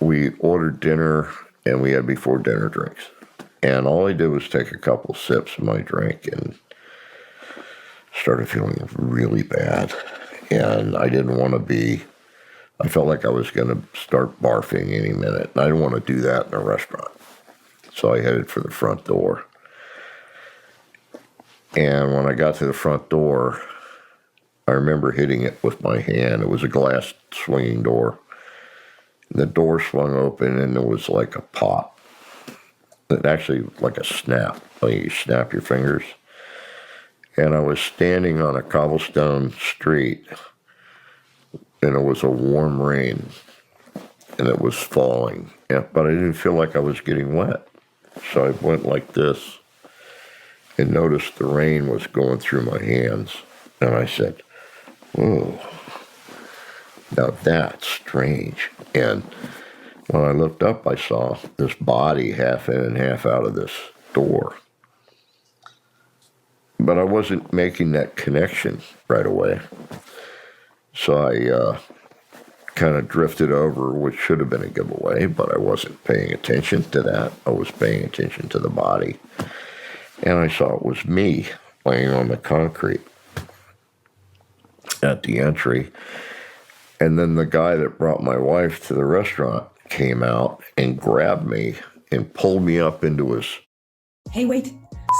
we ordered dinner, and we had before dinner drinks. And all I did was take a couple sips of my drink and started feeling really bad. And I didn't want to be, I felt like I was going to start barfing any minute. And I didn't want to do that in a restaurant. So I headed for the front door. And when I got to the front door, I remember hitting it with my hand. It was a glass swinging door. The door swung open, and there was like a pop. It actually like a snap. Like you snap your fingers. And I was standing on a cobblestone street, and it was a warm rain, and it was falling. Yeah, but I didn't feel like I was getting wet. So I went like this and noticed the rain was going through my hands. And I said, whoa, now that's strange. And when I looked up, I saw this body half in and half out of this door. But I wasn't making that connection right away. So I kind of drifted over, which should have been a giveaway, but I wasn't paying attention to that. I was paying attention to the body. And I saw it was me laying on the concrete at the entry. And then the guy that brought my wife to the restaurant came out and grabbed me and pulled me up into his... Hey, wait,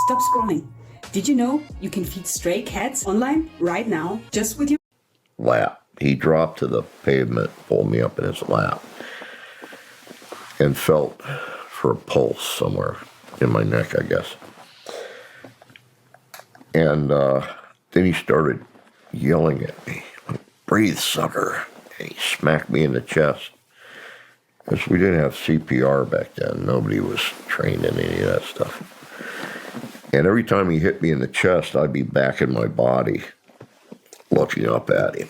stop scrolling. Did you know you can feed stray cats online right now just with your lap? He dropped to the pavement, pulled me up in his lap, and felt for a pulse somewhere in my neck, I guess. And then he started yelling at me, breathe, sucker. And he smacked me in the chest. Because we didn't have CPR back then. Nobody was trained in any of that stuff. And every time he hit me in the chest, I'd be back in my body looking up at him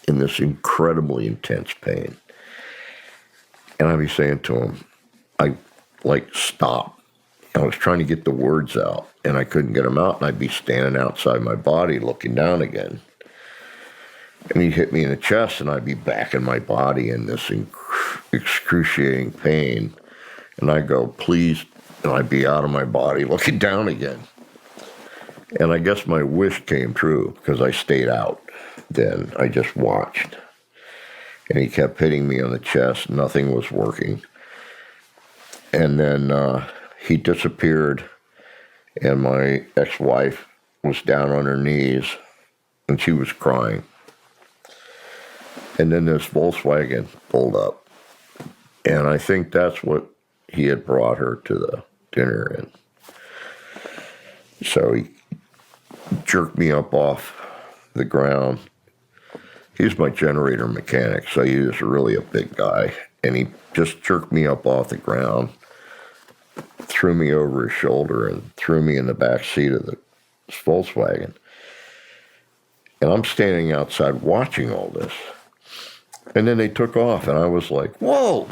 in this incredibly intense pain. And I'd be saying to him, stop. I was trying to get the words out, and I couldn't get them out, and I'd be standing outside my body looking down again. And he'd hit me in the chest, and I'd be back in my body in this excruciating pain. And I'd go, please, and I'd be out of my body looking down again. And I guess my wish came true, because I stayed out then. I just watched. And he kept hitting me on the chest. Nothing was working. And then he disappeared, and my ex-wife was down on her knees, and she was crying. And then this Volkswagen pulled up, and I think that's what he had brought her to the dinner in. So he jerked me up off the ground. He's my generator mechanic, so he was really a big guy, and he just jerked me up off the ground, threw me over his shoulder, and threw me in the back seat of the Volkswagen. And I'm standing outside watching all this. And then they took off, and I was like, whoa!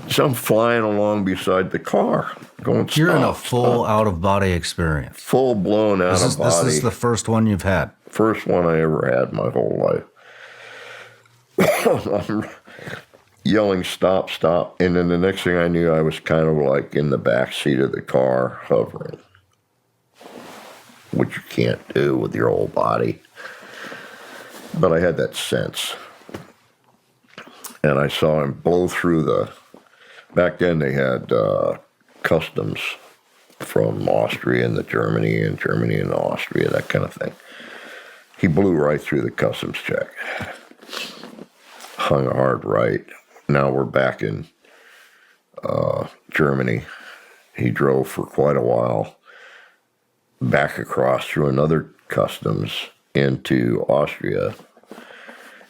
So I'm flying along beside the car, going, You're in a full out-of-body experience. Full-blown out-of-body. This is the first one you've had? First one I ever had in my whole life. I'm yelling, stop, stop. And then the next thing I knew, I was kind of like in the back seat of the car, hovering, which you can't do with your whole body. But I had that sense. And I saw him blow through the... Back then they had customs from Austria into Germany, and Germany into Austria, that kind of thing. He blew right through the customs check. Hung a hard right. Now we're back in Germany. He drove for quite a while, back across through another customs into Austria,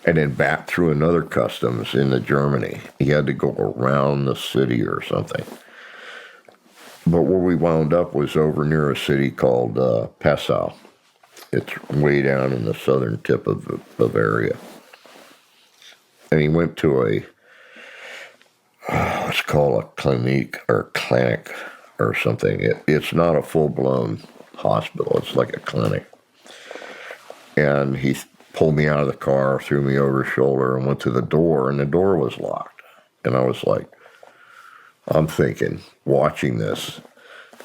and then back through another customs into Germany. He had to go around the city or something. But where we wound up was over near a city called Passau. It's way down in the southern tip of Bavaria. And he went to it's called a clinic or something. It's not a full-blown hospital. It's like a clinic. And he pulled me out of the car, threw me over his shoulder, and went to the door, and the door was locked. And I was like, I'm thinking, watching this,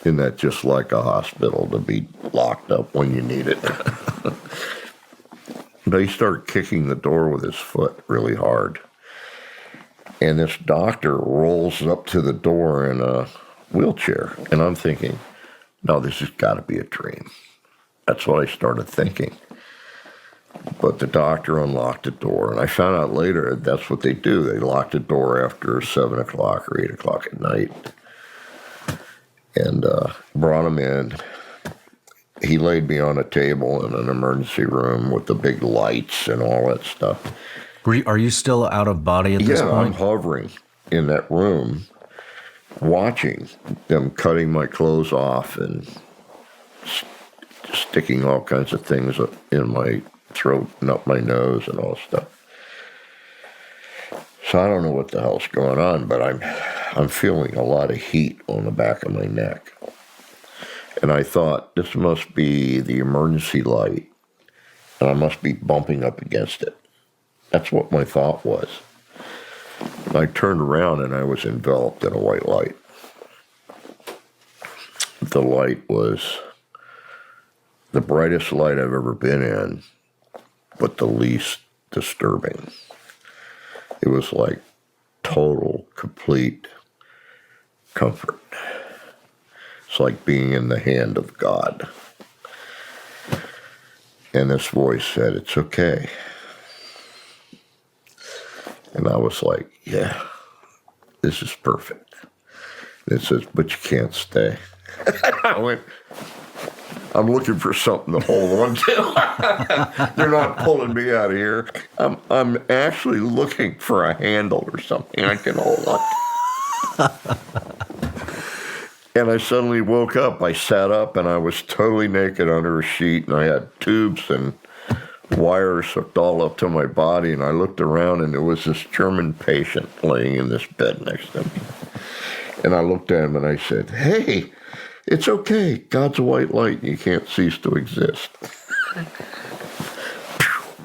isn't that just like a hospital to be locked up when you need it? But he started kicking the door with his foot really hard. And this doctor rolls up to the door in a wheelchair. And I'm thinking, no, this has got to be a dream. That's what I started thinking. But the doctor unlocked the door. And I found out later that's what they do. They lock the door after 7 o'clock or 8 o'clock at night. And brought him in. He laid me on a table in an emergency room with the big lights and all that stuff. Are you still out of body at this Yeah, I'm point? hovering in that room, watching them cutting my clothes off and sticking all kinds of things up in my throat and up my nose and all stuff. So I don't know what the hell's going on, but I'm feeling a lot of heat on the back of my neck. And I thought, this must be the emergency light, and I must be bumping up against it. That's what my thought was. I turned around and I was enveloped in a white light. The light was the brightest light I've ever been in, but the least disturbing. It was like total, complete comfort. It's like being in the hand of God. And this voice said, it's okay. And I was like, yeah, this is perfect. And it says, but you can't stay. I went, I'm looking for something to hold on to. They're not pulling me out of here. I'm actually looking for a handle or something I can hold on to. And I suddenly woke up. I sat up and I was totally naked under a sheet, and I had tubes and wires hooked all up to my body. And I looked around and there was this German patient laying in this bed next to me. And I looked at him and I said, hey, it's okay. God's a white light and you can't cease to exist.